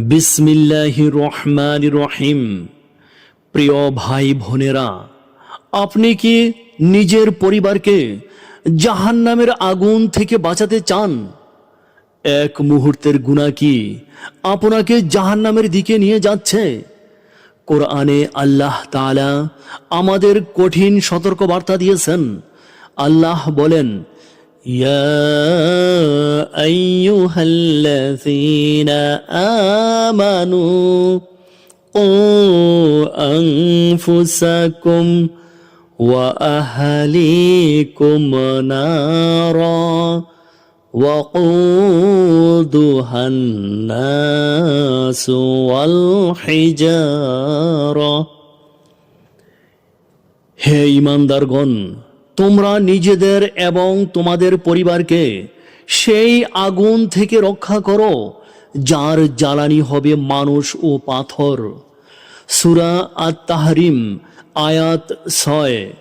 বিসমিল্লাহির রহমানির রহিম। প্রিয় ভাই বোনেরা, আপনি কি নিজের পরিবারকে জাহান্নামের আগুন থেকে বাঁচাতে চান? এক মুহূর্তের গুনাহ কি আপনাকে জাহান্নামের দিকে নিয়ে যাচ্ছে? কোরআনে আল্লাহ তাআলা আমাদের কঠিন সতর্কবার্তা দিয়েছেন। আল্লাহ বলেন, ইয়া আইয়ুহাল্লাযীনা আমানু কু আনফুসাকুম ওয়া আহলিকুম নারা وقودها الناس والحجارة। হে ঈমানদারগণ, তোমরা নিজেদের এবং তোমাদের পরিবারকে সেই আগুন থেকে রক্ষা করো যার জ্বালানি হবে মানুষ ও পাথর। সূরা আত-তাহরিম আয়াত 6।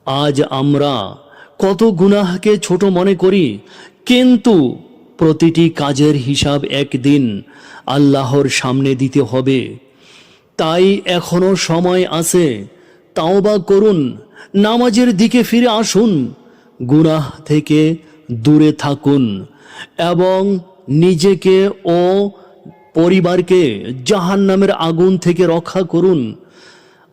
আজ আমরা কত গুনাহকে ছোট মনে করি, কিন্তু প্রতিটি কাজের হিসাব একদিন আল্লাহর সামনে দিতে হবে। তাই এখনো সময় আছে, তাওবা করুন, নামাজের দিকে ফিরে আসুন, গুনাহ থেকে দূরে থাকুন এবং নিজেকে ও পরিবারকে জাহান্নামের আগুন থেকে রক্ষা করুন।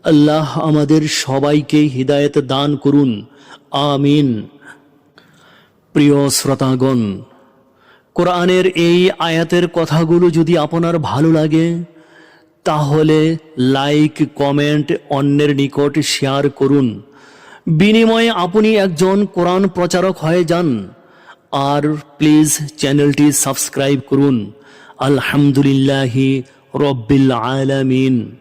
আল্লাহ আমাদের সবাইকে হিদায়াত দান করুন, আমিন। প্রিয় শ্রোতাগণ, কোরআনের এই আয়াতের কথাগুলো যদি আপনার ভালো লাগে তাহলে লাইক, কমেন্ট, অন্যের নিকট শেয়ার করুন। বিনিময়ে আপনি একজন কোরআন প্রচারক হয়ে যান। আর প্লিজ চ্যানেলটি সাবস্ক্রাইব করুন। আলহামদুলিল্লাহি রব্বিল আলামিন।